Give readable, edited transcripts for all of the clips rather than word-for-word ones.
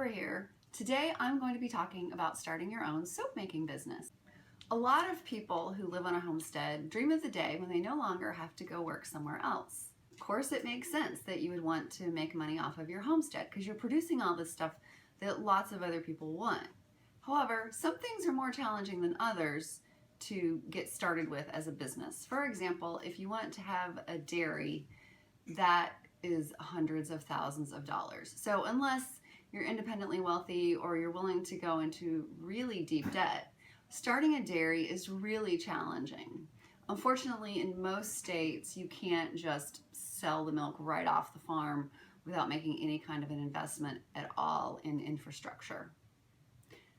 Laura here. Today I'm going to be talking about starting your own soap making business. A lot of people who live on a homestead dream of the day when they no longer have to go work somewhere else. Of course, it makes sense that you would want to make money off of your homestead because you're producing all this stuff that lots of other people want. However, some things are more challenging than others to get started with as a business. For example, if you want to have a dairy, that is hundreds of thousands of dollars. So unless you're independently wealthy or you're willing to go into really deep debt, starting a dairy is really challenging. Unfortunately, in most states, you can't just sell the milk right off the farm without making any kind of an investment at all in infrastructure.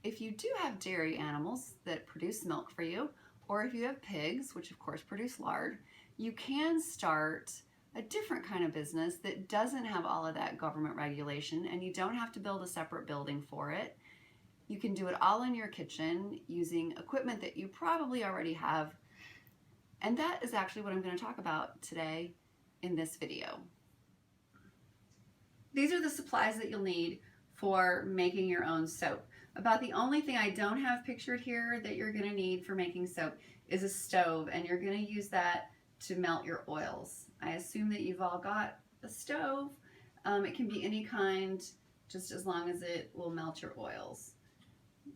If you do have dairy animals that produce milk for you, or if you have pigs, which of course produce lard, you can start a different kind of business that doesn't have all of that government regulation, and you don't have to build a separate building for it. You can do it all in your kitchen using equipment that you probably already have. And that is actually what I'm going to talk about today in this video. These are the supplies that you'll need for making your own soap. About the only thing I don't have pictured here that you're going to need for making soap is a stove, and you're going to use that to melt your oils. I assume that you've all got a stove. It can be any kind, just as long as it will melt your oils.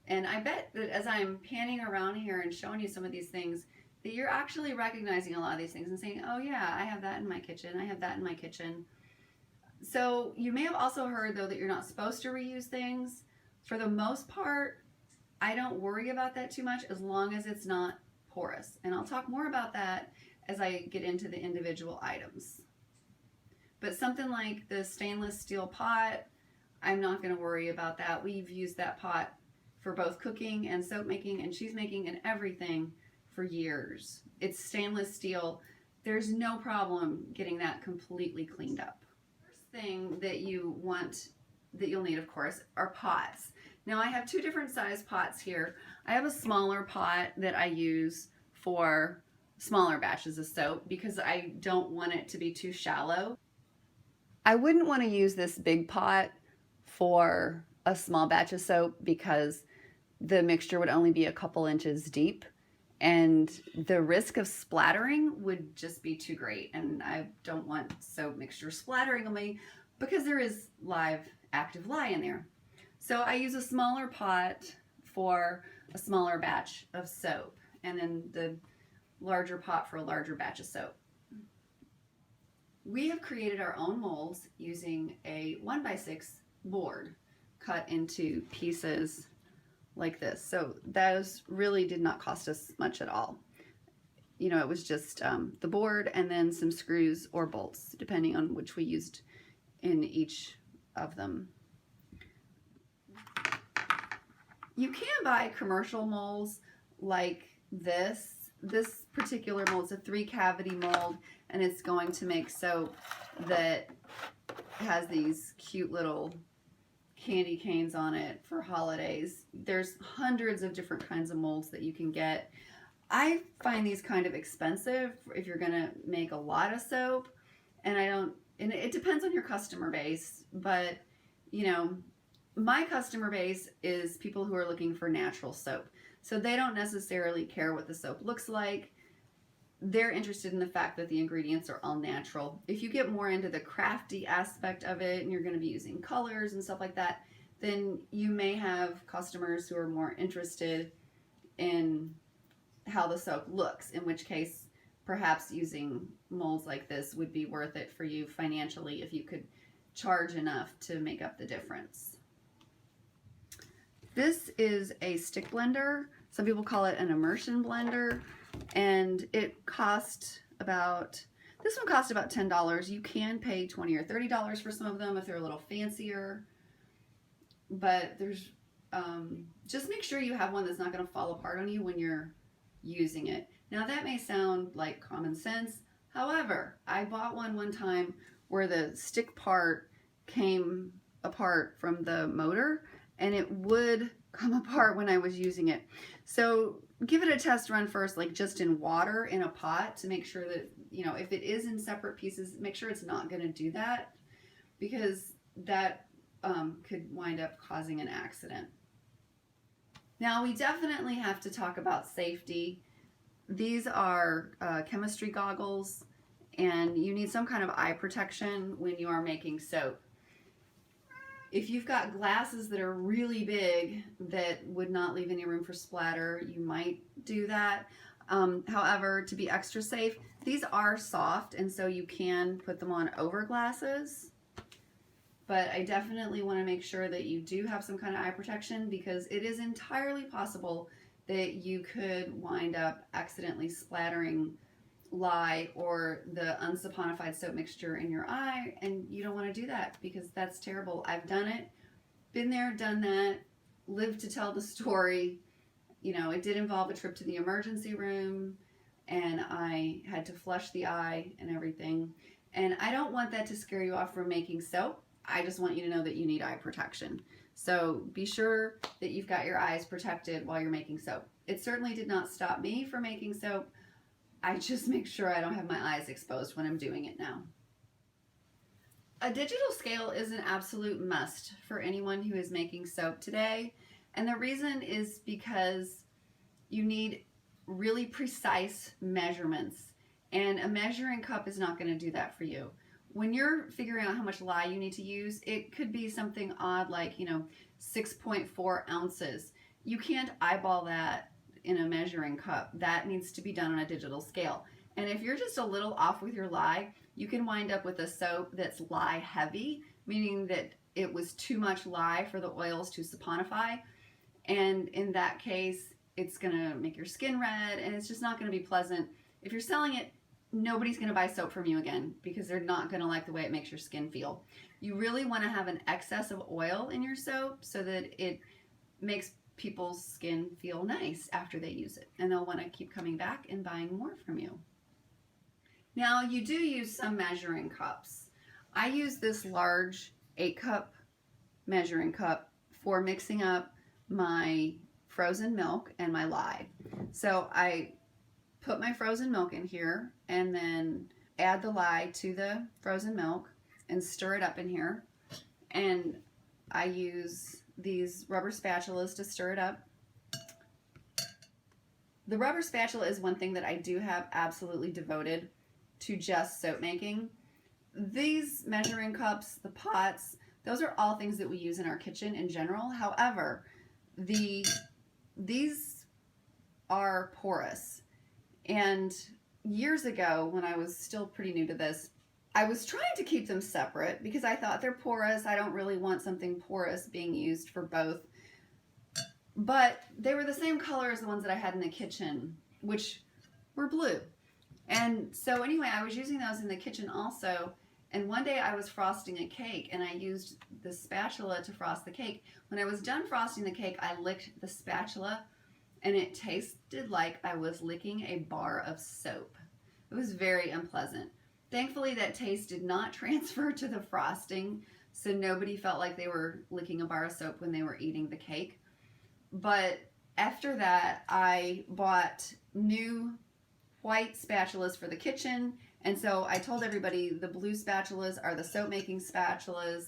And I bet that as I'm panning around here and showing you some of these things, that you're actually recognizing a lot of these things and saying, oh yeah, I have that in my kitchen, I have that in my kitchen. So you may have also heard though that you're not supposed to reuse things. For the most part, I don't worry about that too much as long as it's not porous. And I'll talk more about that as I get into the individual items. But something like the stainless steel pot, I'm not going to worry about that. We've used that pot for both cooking and soap making and cheese making and everything for years. It's stainless steel. There's no problem getting that completely cleaned up. First thing that you'll need, of course, are pots. Now I have two different size pots here. I have a smaller pot that I use for smaller batches of soap because I don't want it to be too shallow. I wouldn't want to use this big pot for a small batch of soap because the mixture would only be a couple inches deep and the risk of splattering would just be too great, and I don't want soap mixture splattering on me because there is active lye in there. So I use a smaller pot for a smaller batch of soap, and then the larger pot for a larger batch of soap. We have created our own molds using a 1x6 board cut into pieces like this. So those really did not cost us much at all. You know, it was just the board and then some screws or bolts, depending on which we used in each of them. You can buy commercial molds like this. This particular mold is a 3-cavity mold, and it's going to make soap that has these cute little candy canes on it for holidays. There's hundreds of different kinds of molds that you can get. I find these kind of expensive if you're gonna make a lot of soap, and it depends on your customer base, but you know, my customer base is people who are looking for natural soap. So they don't necessarily care what the soap looks like. They're interested in the fact that the ingredients are all natural. If you get more into the crafty aspect of it and you're going to be using colors and stuff like that, then you may have customers who are more interested in how the soap looks, in which case perhaps using molds like this would be worth it for you financially if you could charge enough to make up the difference. This is a stick blender. Some people call it an immersion blender, and it cost about, this one cost about $10. You can pay $20 or $30 for some of them if they're a little fancier, but there's, just make sure you have one that's not going to fall apart on you when you're using it. Now that may sound like common sense. However, I bought one time where the stick part came apart from the motor, and it would come apart when I was using it. So give it a test run first, like just in water in a pot, to make sure that, you know, if it is in separate pieces, make sure it's not going to do that, because that could wind up causing an accident. Now, we definitely have to talk about safety. These are chemistry goggles, and you need some kind of eye protection when you are making soap. If you've got glasses that are really big that would not leave any room for splatter, you might do that. However, to be extra safe, these are soft, and so you can put them on over glasses. But I definitely want to make sure that you do have some kind of eye protection, because it is entirely possible that you could wind up accidentally splattering lye or the unsaponified soap mixture in your eye, and you don't want to do that because that's terrible. I've done it, been there, done that, lived to tell the story. You know, it did involve a trip to the emergency room, and I had to flush the eye and everything. And I don't want that to scare you off from making soap. I just want you to know that you need eye protection. So be sure that you've got your eyes protected while you're making soap. It certainly did not stop me from making soap. I just make sure I don't have my eyes exposed when I'm doing it now. A digital scale is an absolute must for anyone who is making soap today. And the reason is because you need really precise measurements, and a measuring cup is not going to do that for you. When you're figuring out how much lye you need to use, it could be something odd like, 6.4 ounces. You can't eyeball that in a measuring cup. That needs to be done on a digital scale. And if you're just a little off with your lye, you can wind up with a soap that's lye heavy, meaning that it was too much lye for the oils to saponify. And in that case, it's going to make your skin red, and it's just not going to be pleasant. If you're selling it, nobody's going to buy soap from you again because they're not going to like the way it makes your skin feel. You really want to have an excess of oil in your soap so that it makes people's skin feel nice after they use it, and they'll want to keep coming back and buying more from you. Now, you do use some measuring cups. I use this large 8-cup measuring cup for mixing up my frozen milk and my lye. So I put my frozen milk in here and then add the lye to the frozen milk and stir it up in here. And I use these rubber spatulas to stir it up. The rubber spatula is one thing that I do have absolutely devoted to just soap making. These measuring cups, the pots, those are all things that we use in our kitchen in general. However, these are porous. And years ago, when I was still pretty new to this, I was trying to keep them separate because I thought they're porous. I don't really want something porous being used for both. But they were the same color as the ones that I had in the kitchen, which were blue. And so anyway, I was using those in the kitchen also. And one day I was frosting a cake, and I used the spatula to frost the cake. When I was done frosting the cake, I licked the spatula, and it tasted like I was licking a bar of soap. It was very unpleasant. Thankfully, that taste did not transfer to the frosting, so nobody felt like they were licking a bar of soap when they were eating the cake. But after that, I bought new white spatulas for the kitchen, and so I told everybody the blue spatulas are the soap making spatulas,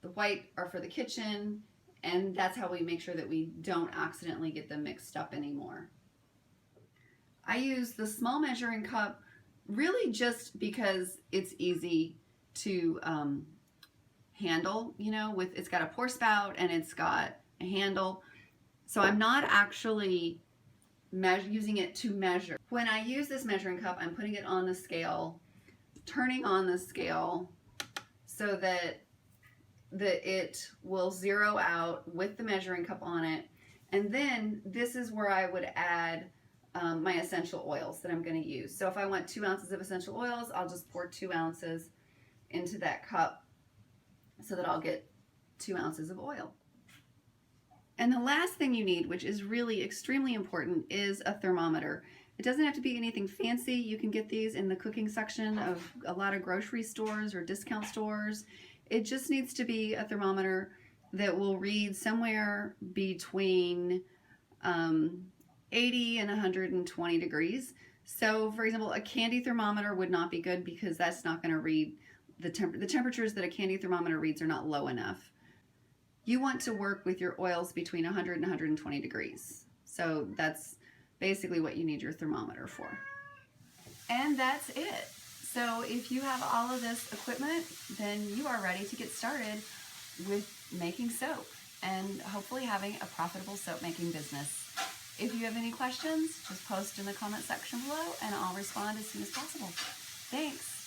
the white are for the kitchen, and that's how we make sure that we don't accidentally get them mixed up anymore. I use the small measuring cup really just because it's easy to handle, it's got a pour spout and it's got a handle. So I'm not actually using it to measure. When I use this measuring cup, I'm putting it on the scale, turning on the scale so that it will zero out with the measuring cup on it. And then this is where I would add my essential oils that I'm going to use. So if I want 2 ounces of essential oils, I'll just pour 2 ounces into that cup so that I'll get 2 ounces of oil. And the last thing you need, which is really extremely important, is a thermometer. It doesn't have to be anything fancy. You can get these in the cooking section of a lot of grocery stores or discount stores. It just needs to be a thermometer that will read somewhere between 80 and 120 degrees. So for example, a candy thermometer would not be good because that's not going to read the temperatures that a candy thermometer reads are not low enough. you want to work with your oils between 100 and 120 degrees. So that's basically what you need your thermometer for. And that's it. So if you have all of this equipment, then you are ready to get started with making soap and hopefully having a profitable soap making business. If you have any questions, just post in the comment section below and I'll respond as soon as possible. Thanks.